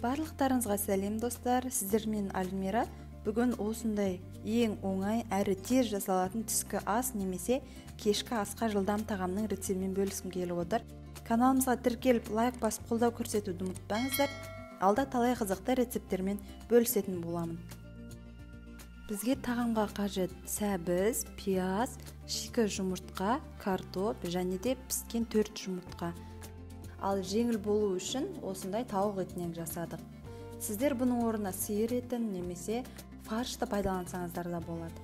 Барлықтарыңызға сәлем достар, сіздермен Альмира. Бүгін осындай ең оңай әрі тез жасалатын түскі ас немесе кешкі асқа жылдам тағамның рецептімен бөліскім келіп отыр. Каналымызға тіркеліп лайк басып қолдау көрсетуді ұмытпаңыздар. Алда талай қызықты рецепттермен бөлісетін боламын. Бізге тағамға қажет сәбіз, пияз, шикі жұмыртқа, картоп және де піскен 4 жұмыртқа. Ал жеңіл болу үшін осындай тауық етінен жасадық. Сіздер бұның орнына сиыр етін немесе фаршты пайдалансаңыздар да болады.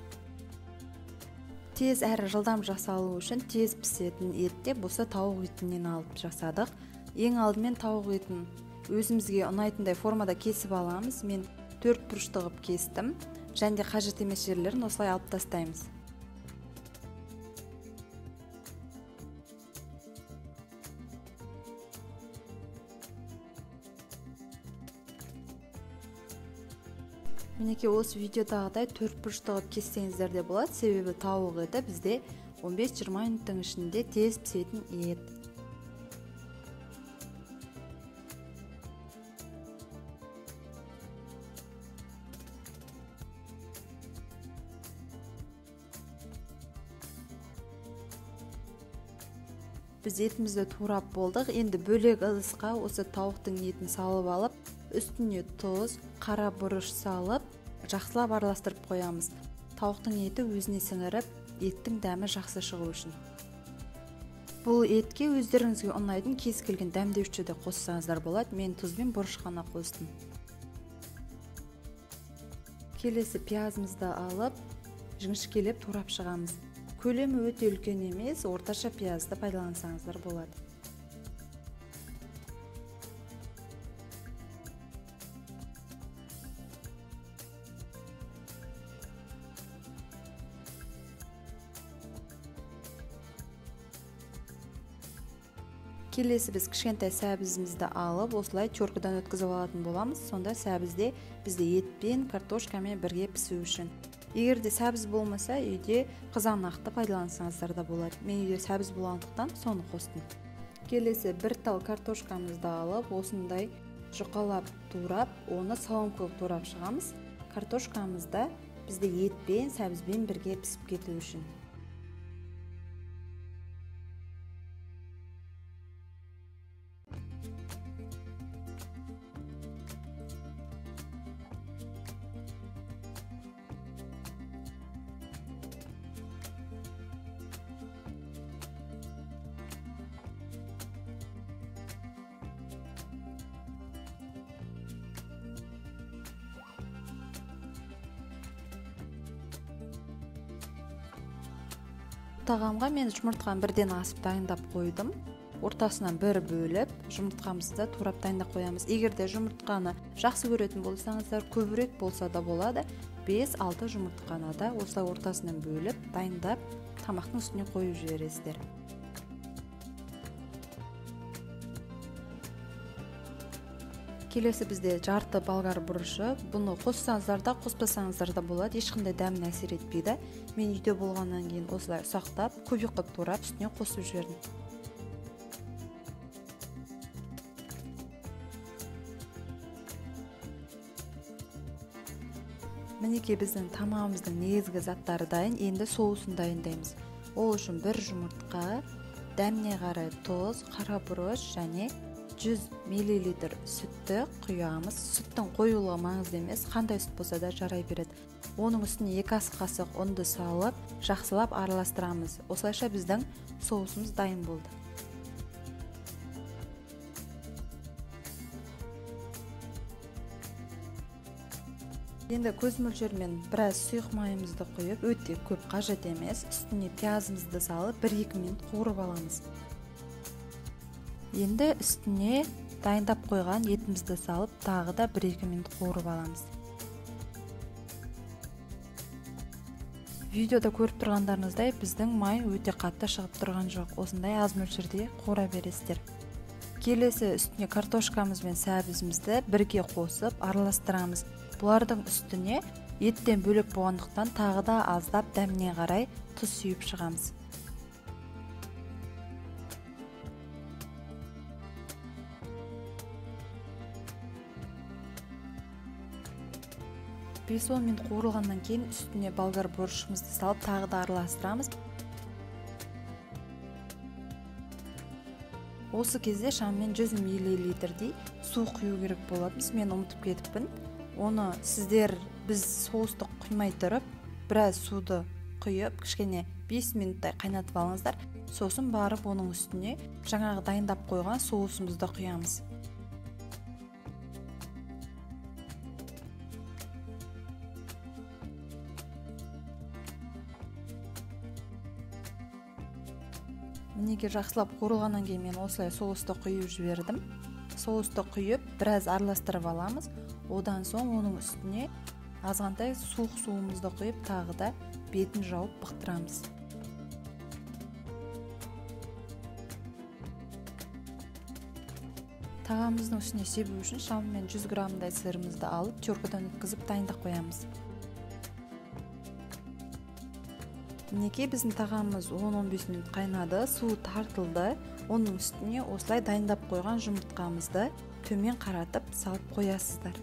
Тез әрі жылдам жасалу үшін тез пісетін етте осы тауық етінен алып жасадық. Ең алдымен тауық етін өзімізге ұнайтындай формада кесіп аламыз. Мен 4 бұрышты қылып кестім. Және де қажет емес жерлерін осылай алып тастаймыз. Мінекей осы видеодағыдай 4 бұрышты қылып кессеңіздер де болады, себебі тауық еті бізде 15-20 минуттың ішінде тез пісетін ет. Біз етімізді турап болдық. Енді бөлек ыдысқа осы тауықтың етін салып алып, үстіне тұз, қара бұрыш салып, жақсылап араластырып қоямыз. Тауықтың еті өзіне сіңіріп, еттің дәмі жақсы шығу үшін. Бұл етке өздеріңізге ұнайтын кез келген дәмдеуші де қоссаңыздар болады. Мен тұз бен бұрыш қана қостым. Келесі пиязымызды алып, жіңішкелеп турап шығамыз. Көлемі өте үлкен емес, орташа пиязды пайдалансаңыздар болады. Келесі біз кішкентай сәбізімізді алып, осылай теркадан өткізіп алатын боламыз. Сонда сәбізде бізде етпен, картошкамен бірге пісу үшін. Егер де сәбіз болмаса, үйде қызанақты пайдалансаңыздар да болады. Мен үйде сәбіз болғандықтан соны қостым. Келесі бір тал картошкамызды алып, осындай жұқалап турап, оны саломкалық турап шығамыз. Картошкамызда бізде етпен, сәбізбен бірге пісіп кету үшін. Тағамға мен жұмыртқаны бірден асып дайындап қойдым. Ортасынан бір бөліп, жұмыртқамызды турап дайындап қоямыз. Егер де жұмыртқаны жақсы көретін болсаңыздар, көбірек болса да болады. 5-6 жұмыртқаны да осылай ортасынан бөліп, дайындап, тамақтың үстіне қойып жібересіздер. Келесі бізде жарты болгар бұрышы. Бұны қоссаңыздар да, қоспасаңыздар да болады. Ешқандай дәмін әсер етпейді. Мен үйде болғаннан кейін осылай ұсақтап, кубик қылып турап, үстіне қосып жібердім. Мінекей біздің тамағымыздың негізгі заттары дайын. Енді соусын дайындаймыз. Ол үшін бір жұмыртқа, дәміне қарай тұз, қара бұрыш және 100 мл сүтті құямыз. Сүттің қоюлығы маңызды емес, қандай сүт болса да жарай береді. Оның үстіне 2 ас қасық ұнды салып, жақсылап араластырамыз. Осылайша біздің соусымыз дайын болды. Енді көз мөлшермен біраз сұйық майымызды құйып, өте көп қажет емес, үстіне пиязымызды салып 1-2 минут қуырып аламыз. Енді үстіне дайындап қойған етімізді салып, тағы да 1-2 минут қуырып аламыз. Видеода көріп тұрғандарыңыздай, біздің май өте қатты шығып тұрған жоқ. Осындай аз мөлшерде қуыра бересіздер. Келесі үстіне картошкамыз бен сәбізімізді бірге қосып араластырамыз. Бұлардың үстіне еттен бөлек болғандықтан тағы да аздап дәміне қарай тұз сүйіп шығамыз. 5-10 минут қуырылғаннан кейін үстіне болгар борщымызды салып тағы да араластырамыз. Осы кезде шамамен 100 мл су құю керек болады. Мен ұмытып кетіппін. Оны сіздер біз соусты құймай тұрып, біраз суды құйып, кішкене 5 минуттай қайнатып алыңыздар. Сосын барып оның үстіне жаңағы дайындап қойған соусымызды құямыз. Мінеге жақсылап қуырылғаннан кейін мен осылай соусты құйып жібердім. Соусты құйып, біраз араластырып аламыз. Одан соң оның үстіне азғантай суық суымызды құйып, тағы да бетін жауып бұқтырамыз. Тағамыздың үстіне себу үшін шамамен 100 граммдай сырымызды алып, теркадан өткізіп дайындап қоямыз. Мінекей біздің тағамыз 10-15 минут қайнады, суы тартылды. Оның үстіне осылай дайындап қойған жұмыртқамызды төмен қаратып салып қоясыздар.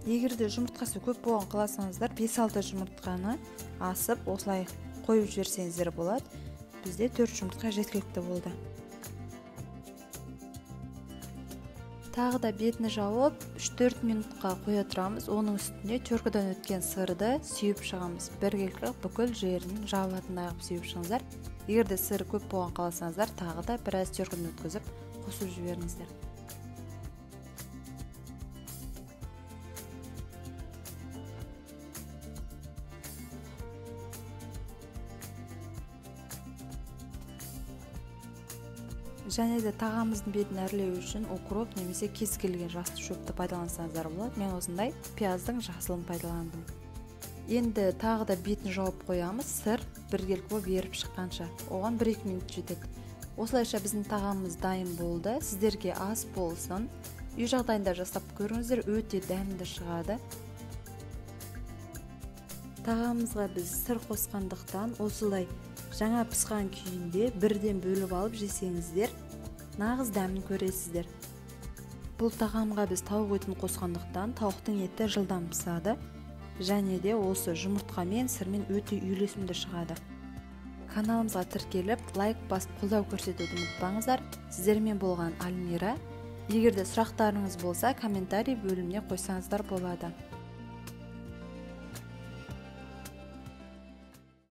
Егерде жұмыртқасы көп болған қаласаңыздар, 5-6 жұмыртқаны асып осылай қойып жіберсеңіздер болады. Бізде 4 жұмыртқа жеткілікті болды. Тағы да бетін жауып 3-4 минутқа қоя тұрамыз. Оның үстіне теркадан өткен сырды сүйіп шығамыз. Біркелкі бүкіл жерін жабылатындай қылып сүйіп шығыңыздар. Егерде сыры көп болған қаласаңыздар, тағы да біраз теркадан өткізіп қосып жіберіңіздер. Және де тағамыздың бетін әрлеу үшін укроп немесе кез келген жасыл шөпті пайдалансаңыздар болады. Мен осындай пияздың жасылын пайдаландым. Енді тағы да бетін жауып қоямыз, сыр біркелкі болып еріп шыққанша. Оған 1-2 минут жетеді. Осылайша біздің тағамымыз дайын болды. Сіздерге ас болсын, үй жағдайында жасап көріңіздер, өте дәмді шығады. Тағамымызға біз сыр қосқандықтан осылай жаңа пісқан күйінде бірден бөліп алып жесеңіздер, нағыз дәмін көресіздер. Бұл тағамға біз тауық етін қосқандықтан тауықтың еті жылдам пісады, және де осы жұмыртқамен сырмен өте үйлесімді шығады. Каналымызға тіркеліп, лайк басып қолдау көрсетуді ұмытпаңыздар. Сіздермен болған Альмира. Егерде сұрақтарыңыз болса, комментарий бөліміне қойсаңыздар болады.